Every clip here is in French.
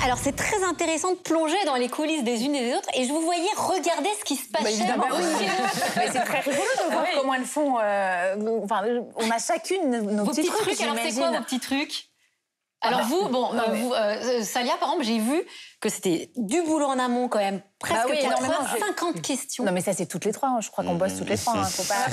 Alors c'est très intéressant de plonger dans les coulisses des unes et des autres et je vous voyais regarder ce qui se passait. Évidemment, oui. C'est très rigolo de voir comment elles font. Enfin, on a chacune nos petits trucs. Alors c'est quoi vos petits trucs? Alors vous, Salia, par exemple, j'ai vu que c'était du boulot en amont quand même, presque 50 questions. Non mais ça c'est toutes les trois, je crois qu'on bosse toutes les trois. Faut pas...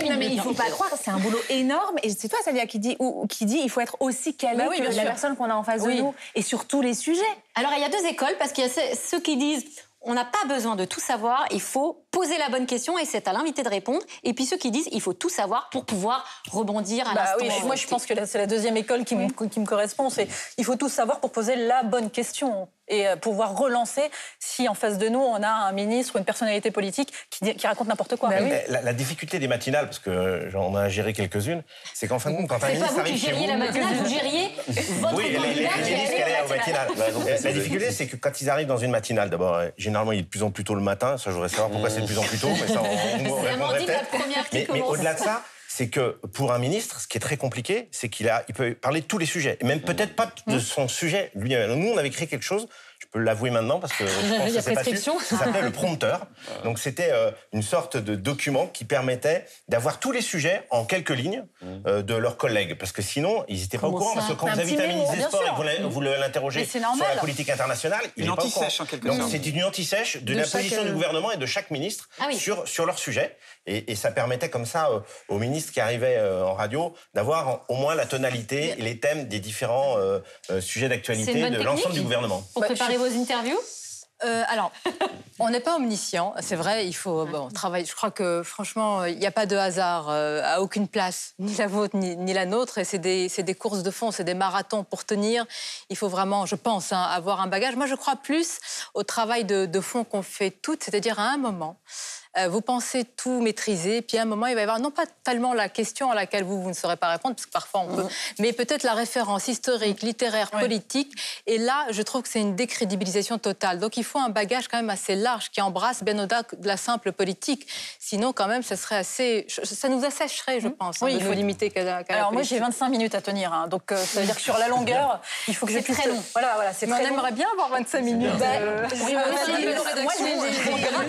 Non mais il faut pas croire, c'est un boulot énorme. Et c'est toi, Salia, qui dit il faut être aussi calé que la personne qu'on a en face de nous et sur tous les sujets. Alors il y a deux écoles, parce qu'il y a ceux qui disent on n'a pas besoin de tout savoir, il faut poser la bonne question et c'est à l'invité de répondre. Et puis ceux qui disent il faut tout savoir pour pouvoir rebondir à l'instant. Oui, moi je pense que c'est la deuxième école qui me correspond. C'est il faut tout savoir pour poser la bonne question et pouvoir relancer si en face de nous on a un ministre ou une personnalité politique qui raconte n'importe quoi. La difficulté des matinales, parce que j'en ai géré quelques-unes, c'est qu'en fin de compte, quand un ministre arrive chez vous... C'est pas vous qui gériez la matinale, vous gériez votre candidat qui allait au matinale. La difficulté, c'est que quand ils arrivent dans une matinale, d'abord, généralement, il est de plus en plus tôt le matin. Ça, je voudrais savoir pourquoi c'est de plus en plus tôt. Mais ça, on répondrait peut-être. Mais au-delà de ça, c'est que pour un ministre, ce qui est très compliqué, c'est il peut parler de tous les sujets. Et même peut-être pas de son sujet lui-même. Nous, on avait créé quelque chose, je peux l'avouer maintenant, parce que je pense que c'est pas su, ça s'appelait le prompteur. Donc c'était une sorte de document qui permettait d'avoir tous les sujets en quelques lignes de leurs collègues. Parce que sinon, ils n'étaient pas au courant. Parce que quand vous invitez un ministre des Sports et que vous l'interrogez sur la politique internationale, il n'est pas au courant. En quelque Donc sorte. c'est une anti-sèche de la position du gouvernement et de chaque ministre sur leur sujet. Et ça permettait comme ça aux ministres qui arrivaient en radio d'avoir au moins la tonalité et les thèmes des différents sujets d'actualité de l'ensemble du gouvernement. Pour préparer vos interviews? Alors, on n'est pas omniscient, c'est vrai, il faut travailler. Je crois que, franchement, il n'y a pas de hasard à aucune place, ni la vôtre, ni la nôtre. Et c'est des courses de fond, c'est des marathons pour tenir. Il faut vraiment, je pense, avoir un bagage. Moi, je crois plus au travail de fond qu'on fait toutes, c'est-à-dire à un moment, vous pensez tout maîtriser, puis à un moment, il va y avoir non pas tellement la question à laquelle vous ne saurez pas répondre, parce que parfois on peut, mais peut-être la référence historique, littéraire, politique. Et là, je trouve que c'est une décrédibilisation totale. Donc il faut un bagage quand même assez large qui embrasse bien au-delà de la simple politique. Sinon, quand même, ça serait assez... Ça nous assècherait, je pense, de nous limiter qu'à la Alors politique. moi, j'ai 25 minutes à tenir, donc ça veut dire que sur la longueur, il faut que je puisse... C'est très long. Voilà, c'est très long. On aimerait bien avoir 25 minutes. Oui, moi,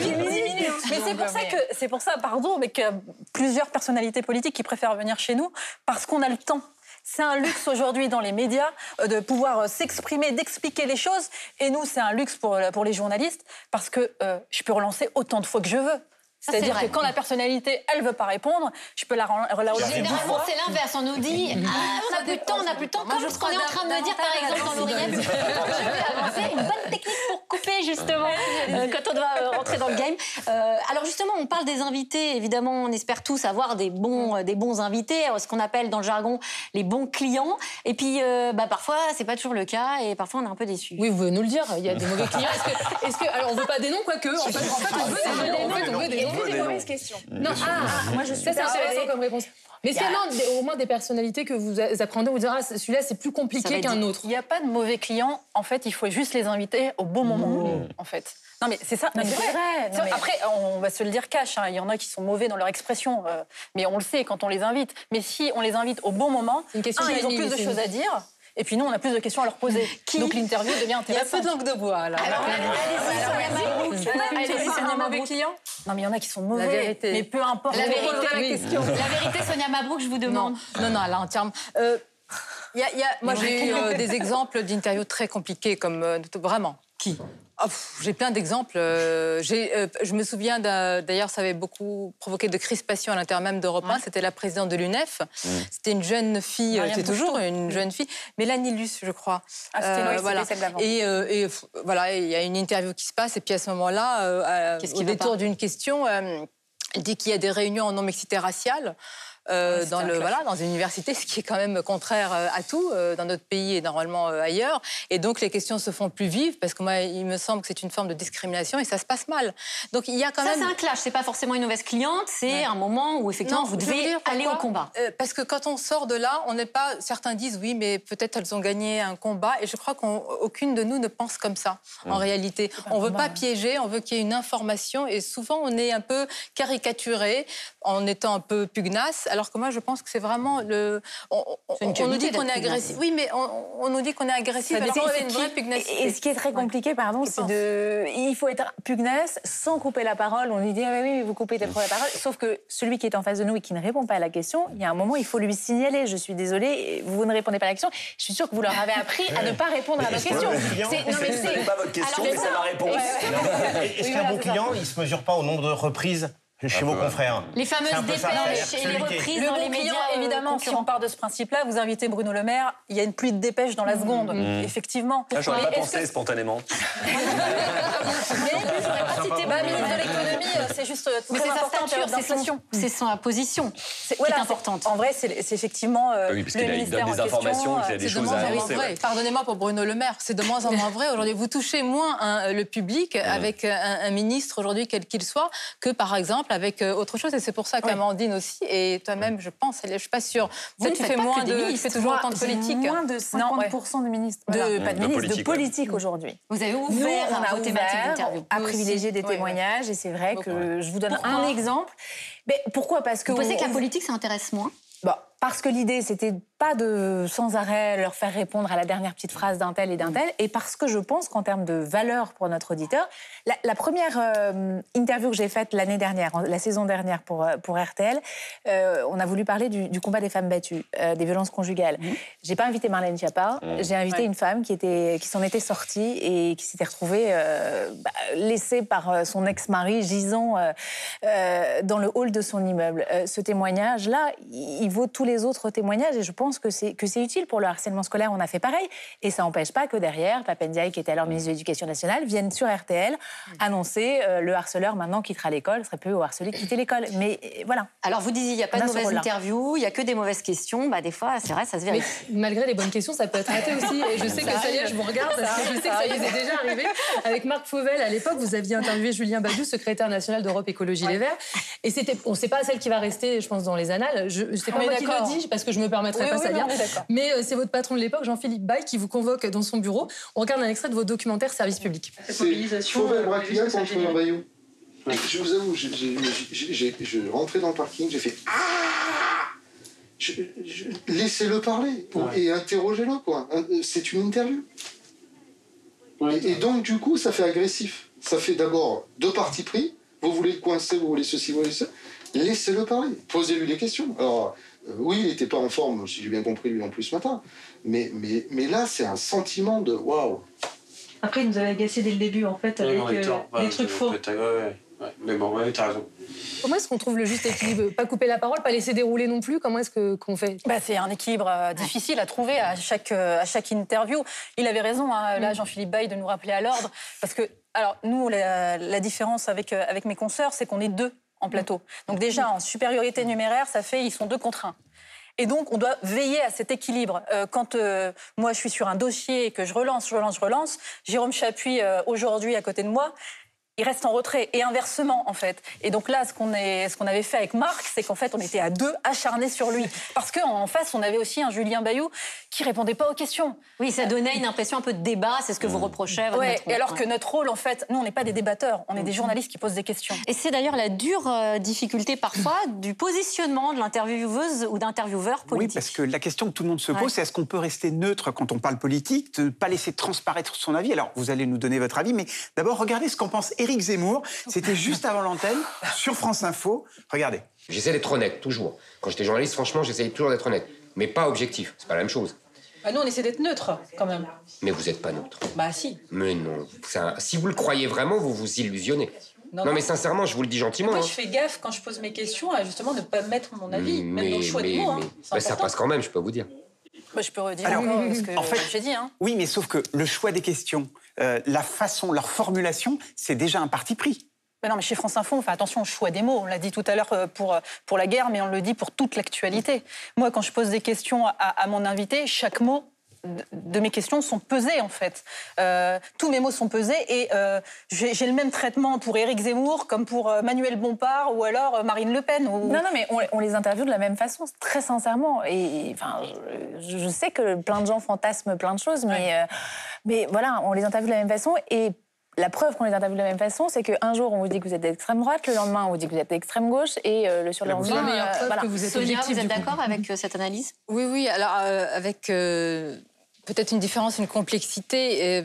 j'ai 10 minutes. Mais c'est pour ça, pardon, mais que plusieurs personnalités politiques qui préfèrent venir chez nous parce qu'on a le temps. C'est un luxe aujourd'hui dans les médias de pouvoir s'exprimer, d'expliquer les choses. Et nous, c'est un luxe pour les journalistes parce que je peux relancer autant de fois que je veux. C'est-à-dire que quand la personnalité, elle veut pas répondre, je peux la relancer. Généralement, c'est l'inverse. On nous dit on n'a plus de temps, on n'a plus de temps. Comme ce qu'on est en train de me dire, par exemple, dans l'oreillette. Je vais avancer. Une bonne technique pour couper, justement, quand on doit rentrer dans le game. Alors, justement, on parle des invités. Évidemment, on espère tous avoir des bons invités, ce qu'on appelle dans le jargon les bons clients. Et puis, parfois, c'est pas toujours le cas et parfois, on est un peu déçus. Oui, vous pouvez nous le dire. Il y a des mauvais clients. Alors, on veut pas des noms, quoique. En fait, on veut des noms. Des mauvaises questions. Non, moi je suis ça, c'est intéressant comme réponse. Mais est-ce qu'il y a au moins des personnalités que vous apprenez, vous direz celui-là c'est plus compliqué qu'un autre? Il n'y a pas de mauvais clients. En fait, il faut juste les inviter au bon moment. En fait. Non mais c'est ça. Mais c'est vrai. Après, on va se le dire cash. Il y en a qui sont mauvais dans leur expression, mais on le sait quand on les invite. Mais si on les invite au bon moment, ils ont plus de choses à dire. Et puis nous, on a plus de questions à leur poser. Donc l'interview devient intéressante. Il y a peu de langue de bois, là. Alors, allez-y, Sonia Mabrouk. Client. Non, mais il y en a qui sont mauvais. La vérité. Mais peu importe. La vérité, Sonia Mabrouk, je vous demande. Non, là, entièrement. Moi, j'ai eu des exemples d'interviews très compliquées, comme vraiment. Qui? J'ai plein d'exemples. Je me souviens, d'ailleurs, ça avait beaucoup provoqué de crispation à l'intérieur même d'Europe 1. C'était la présidente de l'UNEF. C'était une jeune fille, c'est toujours une jeune fille, Mélanie Luce, je crois. C'était celle d'avant. Et voilà, il y a une interview qui se passe, et puis à ce moment-là, au détour d'une question, elle dit qu'il y a des réunions en non-mixité raciale. Dans une université, ce qui est quand même contraire à tout dans notre pays et normalement ailleurs. Et donc les questions se font plus vives parce que moi, il me semble que c'est une forme de discrimination et ça se passe mal. Donc il y a quand même... Ça, c'est un clash. C'est pas forcément une mauvaise cliente. C'est un moment où effectivement vous devez aller au combat. Parce que quand on sort de là, on n'est pas... Certains disent oui, mais peut-être elles ont gagné un combat. Et je crois qu'aucune de nous ne pense comme ça en réalité. On veut pas piéger, on veut qu'il y ait une information. Et souvent, on est un peu caricaturé en étant un peu pugnace. alors que moi, je pense que c'est vraiment le... On nous dit qu'on est agressif. Oui, mais on nous dit qu'on est agressif, alors qu'on a une vraie pugnacité. Et ce qui est très compliqué, pardon, c'est de... Il faut être pugnace sans couper la parole. On lui dit, ah oui, mais vous coupez la parole. Sauf que celui qui est en face de nous et qui ne répond pas à la question, il y a un moment, il faut lui signaler, je suis désolée, vous ne répondez pas à la question. Je suis sûre que vous leur avez appris à ne pas répondre à nos questions. C'est pas votre question, mais c'est ma réponse. Est-ce qu'un bon client, il ne se mesure pas au nombre de reprises chez vos confrères? Les fameuses dépêches et les reprises dans les médias. Évidemment, si on part de ce principe-là, vous invitez Bruno Le Maire, il y a une pluie de dépêches dans la seconde. Effectivement. Là, j'aurais pas pensé spontanément. Mais j'aurais pas cité ministre de l'économie, c'est juste très important en période d'inflation. C'est sa position qui est importante. En vrai, c'est effectivement oui, parce qu'il donne des informations, qu'il y a des choses à annoncer. Pardonnez-moi pour Bruno Le Maire, c'est de moins en moins vrai. Aujourd'hui, vous touchez moins le public avec un ministre aujourd'hui, quel qu'il soit, que par exemple avec autre chose. Et c'est pour ça qu'Amandine aussi, et toi-même, je pense, je ne suis pas sûre. Peut-être tu fais moins de... Tu fais toujours autant de politique. Moins de 50% de ministres. Pas de ministres, de politique aujourd'hui. Vous avez ouvert vos thématiques d'interview. À privilégier des témoignages. Et c'est vrai que je vous donne un exemple. Mais pourquoi? Parce que... Vous pensez que la politique, ça intéresse moins? Parce que l'idée, c'était pas de sans arrêt leur faire répondre à la dernière petite phrase d'un tel et d'un tel, et parce que je pense qu'en termes de valeur pour notre auditeur, la première interview que j'ai faite l'année dernière, la saison dernière pour RTL, on a voulu parler du combat des femmes battues, des violences conjugales. J'ai pas invité Marlène Schiappa, j'ai invité une femme qui s'en était sortie et qui s'était retrouvée laissée par son ex-mari gisant dans le hall de son immeuble. Ce témoignage-là, il vaut tous les autres témoignages, et je pense que c'est utile pour le harcèlement scolaire. On a fait pareil, et ça n'empêche pas que derrière, Pape Ndiaye, qui était alors ministre de l'Éducation nationale, vienne sur RTL annoncer le harceleur maintenant quittera l'école, serait plus au harcelé quitter l'école. Mais voilà. Alors vous disiez, il n'y a pas de mauvaises interviews, il n'y a que des mauvaises questions. Des fois, c'est vrai, ça se vérifie. Mais malgré les bonnes questions, ça peut être raté aussi. Et je sais que ça y est, je vous regarde, parce que je sais que ça y est déjà arrivé. Avec Marc Fauvel, à l'époque, vous aviez interviewé Julien Badiou, secrétaire national d'Europe Écologie Les Verts. Et c'est pas celle qui va rester, je pense, dans les annales. C'est pas moi qui le dis, parce que je me permettrai pas ça dire. Mais c'est votre patron de l'époque, Jean-Philippe Baye, qui vous convoque dans son bureau. On regarde un extrait de vos documentaires service public. C'est Fauvel Bracliac contre Julien Bayou. Je vous avoue, je rentrais dans le parking, j'ai fait laissez-le parler et interrogez-le, quoi. C'est une interview. Et donc, du coup, ça fait agressif. Ça fait d'abord deux partis pris. Vous voulez le coincer, vous voulez ceci, vous voulez ça. Laissez-le parler. Posez-lui des questions. Alors, oui, il n'était pas en forme, si j'ai bien compris, lui non plus ce matin. Mais là, c'est un sentiment de waouh. Après, il nous avait agacé dès le début, en fait, avec des trucs faux. Mais bon, t'as raison. Comment est-ce qu'on trouve le juste équilibre? Pas couper la parole, pas laisser dérouler non plus? Comment est-ce qu'on fait? C'est un équilibre difficile à trouver à chaque interview. Il avait raison, là, Jean-Philippe Baye, de nous rappeler à l'ordre. Parce que, alors, nous, la différence avec mes consoeurs, c'est qu'on est deux en plateau. Donc déjà, en supériorité numéraire, ça fait ils sont 2 contre 1. Et donc, on doit veiller à cet équilibre. Quand moi, je suis sur un dossier et que je relance, Jérôme Chapuis, aujourd'hui, à côté de moi, il reste en retrait. Et inversement, en fait. Et donc là, ce qu'on avait fait avec Marc, c'est qu'en fait, on était à 2 acharnés sur lui. Parce qu'en face, on avait aussi un Julien Bayou qui répondait pas aux questions. Oui, ça donnait une impression un peu de débat, c'est ce que vous reprochez à votre patron. Et alors que notre rôle, en fait, nous, on n'est pas des débatteurs, on est des journalistes qui posent des questions. Et c'est d'ailleurs la dure difficulté parfois du positionnement de l'intervieweuse ou d'intervieweur politique. Oui, parce que la question que tout le monde se pose, c'est est-ce qu'on peut rester neutre quand on parle politique, de ne pas laisser transparaître son avis? Alors, vous allez nous donner votre avis, mais d'abord, regardez ce qu'en pense Éric Zemmour. C'était juste avant l'antenne, sur France Info. Regardez. J'essaie d'être honnête, toujours. Quand j'étais journaliste, franchement, j'essayais toujours d'être honnête. Mais pas objectif, c'est pas la même chose. Nous, on essaie d'être neutre, quand même. Mais vous n'êtes pas neutre. Si. Mais non. Si vous le croyez vraiment, vous vous illusionnez. Non, mais sincèrement, je vous le dis gentiment. Moi, je fais gaffe quand je pose mes questions à justement ne pas mettre mon avis, même dans le choix de mots. Ça passe quand même, je peux vous dire. Je peux redire encore ce que j'ai dit. Oui, mais sauf que le choix des questions, la façon, leur formulation, c'est déjà un parti pris. Mais non, mais chez France Info, on fait attention au choix des mots. On l'a dit tout à l'heure pour la guerre, mais on le dit pour toute l'actualité. Moi, quand je pose des questions à mon invité, chaque mot de mes questions sont pesés, en fait. Tous mes mots sont pesés et j'ai le même traitement pour Éric Zemmour comme pour Manuel Bompard ou alors Marine Le Pen. Non, mais on les interviewe de la même façon, très sincèrement. Et je sais que plein de gens fantasment plein de choses, mais voilà, on les interviewe de la même façon. Et la preuve qu'on les interviewe de la même façon, c'est qu'un jour, on vous dit que vous êtes d'extrême droite, le lendemain, on vous dit que vous êtes d'extrême gauche, et le surlendemain... voilà. Sonia, vous êtes d'accord avec cette analyse? Oui, alors avec... peut-être une différence, une complexité.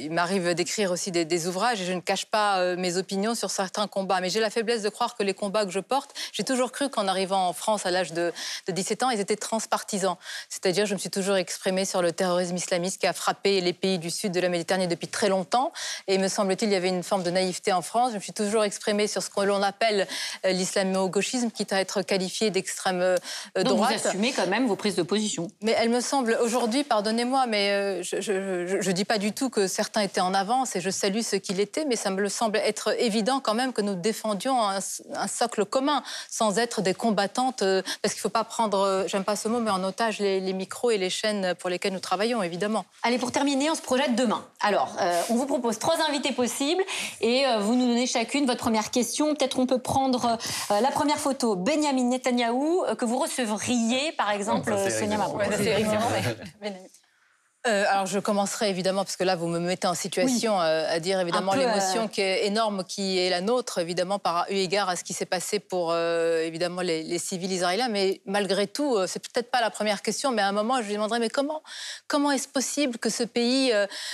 Il m'arrive d'écrire aussi des ouvrages et je ne cache pas mes opinions sur certains combats. Mais j'ai la faiblesse de croire que les combats que je porte, j'ai toujours cru qu'en arrivant en France à l'âge de 17 ans, ils étaient transpartisans. C'est-à-dire, je me suis toujours exprimée sur le terrorisme islamiste qui a frappé les pays du sud de la Méditerranée depuis très longtemps. Et me semble-t-il, il y avait une forme de naïveté en France. Je me suis toujours exprimée sur ce que l'on appelle l'islamo-gauchisme, quitte à être qualifié d'extrême droite. Donc vous assumez quand même vos prises de position. Mais elle me semble aujourd'hui, pardonnez-moi, mais je dis pas du tout que certains étaient en avance et je salue ceux qui l'étaient, mais ça me semble être évident quand même que nous défendions un socle commun, sans être des combattantes, parce qu'il faut pas prendre, j'aime pas ce mot, mais en otage les micros et les chaînes pour lesquelles nous travaillons, évidemment. Allez, pour terminer, on se projette demain. Alors, on vous propose 3 invités possibles et vous nous donnez chacune votre première question. Peut-être on peut prendre la première photo, Benyamin Netanyahou, que vous recevriez, par exemple, Sonia Mabrouk. Alors je commencerai évidemment, parce que là vous me mettez en situation à dire évidemment l'émotion qui est énorme, qui est la nôtre, évidemment par eu égard à ce qui s'est passé pour évidemment les civils israéliens. Mais malgré tout, c'est peut-être pas la première question, mais à un moment je lui demanderai, mais comment est-ce possible que ce pays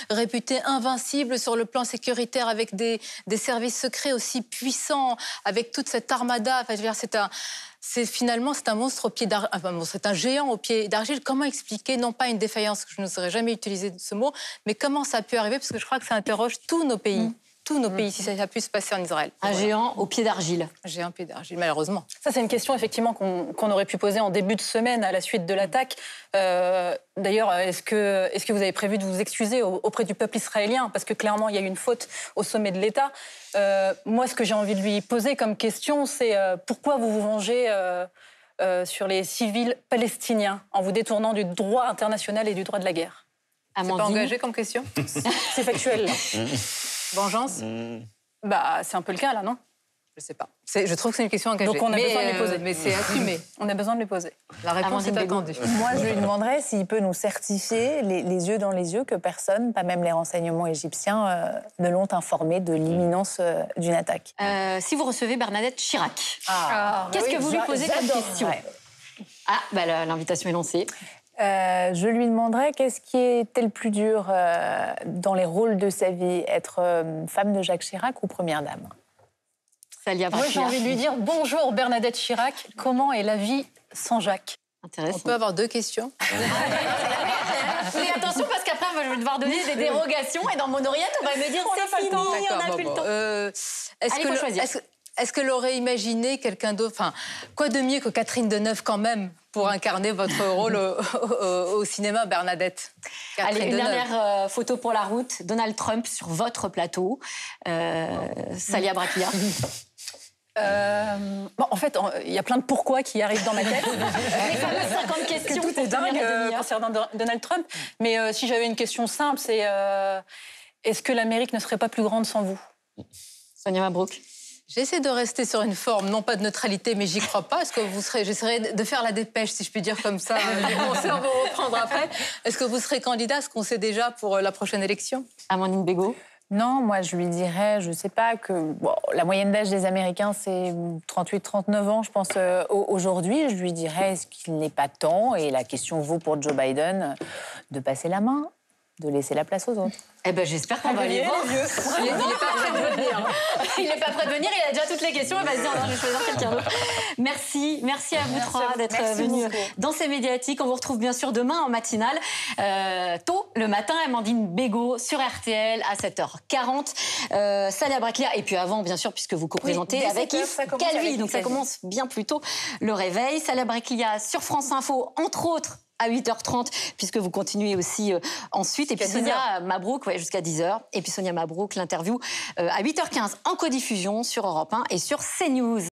réputé invincible sur le plan sécuritaire, avec des services secrets aussi puissants, avec toute cette armada, enfin, je veux dire, c'est un monstre au pied d'argile, c'est un géant au pied d'argile. Comment expliquer, non pas une défaillance, que je ne saurais jamais utiliser ce mot, mais comment ça a pu arriver? Parce que je crois que ça interroge tous nos pays. Tous nos pays, si ça a pu se passer en Israël. Un géant au pied d'argile. Un géant au pied d'argile, malheureusement. Ça, c'est une question, effectivement, qu'on aurait pu poser en début de semaine à la suite de l'attaque. D'ailleurs, est-ce que vous avez prévu de vous excuser auprès du peuple israélien? Parce que clairement, il y a eu une faute au sommet de l'État. Moi, ce que j'ai envie de lui poser comme question, c'est pourquoi vous vous vengez sur les civils palestiniens en vous détournant du droit international et du droit de la guerre? C'est pas engagé comme question? C'est factuel, là. Vengeance? Bah, c'est un peu le cas, là, non? Je sais pas. Je trouve que c'est une question engagée. Donc on a besoin de les poser. Mais c'est assumé. On a besoin de les poser. La réponse est attendue. Moi, je lui demanderais s'il peut nous certifier, les yeux dans les yeux, que personne, pas même les renseignements égyptiens, ne l'ont informé de l'imminence d'une attaque. Si vous recevez Bernadette Chirac, qu'est-ce que vous lui posez comme question? L'invitation est lancée. Je lui demanderais qu'est-ce qui était le plus dur dans les rôles de sa vie, être femme de Jacques Chirac ou première dame? Moi, j'ai envie de lui dire bonjour Bernadette Chirac, comment est la vie sans Jacques? Intéressant. On peut avoir 2 questions. Mais attention, parce qu'après, je vais devoir donner des dérogations et dans mon oreillette, on va me dire c'est fini, on n'a plus le temps. Allez, faut choisir. Est-ce que l'aurait imaginé quelqu'un d'autre? Enfin, quoi de mieux que Catherine Deneuve quand même pour incarner votre rôle au cinéma, Bernadette? Allez, une dernière photo pour la route. Donald Trump sur votre plateau. Salia Braclia. En fait, il y a plein de pourquoi qui arrivent dans ma tête. Les fameuses 50 questions. Tout est dingue concernant Donald Trump. Mais si j'avais une question simple, c'est est-ce que l'Amérique ne serait pas plus grande sans vous? Sonia Mabrouk. J'essaie de rester sur une forme, non pas de neutralité, mais j'y crois pas. Est-ce que j'essaierai de faire la dépêche, si je puis dire comme ça, on va reprendre après. Est-ce que vous serez candidat, ce qu'on sait déjà pour la prochaine élection? Amandine Bégaud. Non, moi je lui dirais, je sais pas, que la moyenne d'âge des Américains c'est 38-39 ans, je pense, aujourd'hui. Je lui dirais, est-ce qu'il n'est pas temps, et la question vaut pour Joe Biden, de passer la main, de laisser la place aux autres. Eh ben, j'espère qu'on va aller voir. Il n'est pas prêt de venir. Il n'est pas prêt de venir, il a déjà toutes les questions. Il va se dire, non, je vais choisir quelqu'un d'autre. Merci à vous trois d'être venus dans ces médiatiques. On vous retrouve bien sûr demain en matinale. Tôt le matin, Amandine Bégaud sur RTL à 7h40. Salia Braclia, et puis avant, bien sûr, puisque vous co-présentez avec Yves Calvi. Donc ça commence bien plus tôt, le réveil. Salia Braclia sur France Info, entre autres, à 8h30, puisque vous continuez aussi ensuite. Et puis Sonia Mabrouk, jusqu'à 10h. Et puis Sonia Mabrouk, l'interview à 8h15 en codiffusion sur Europe 1 et sur CNews.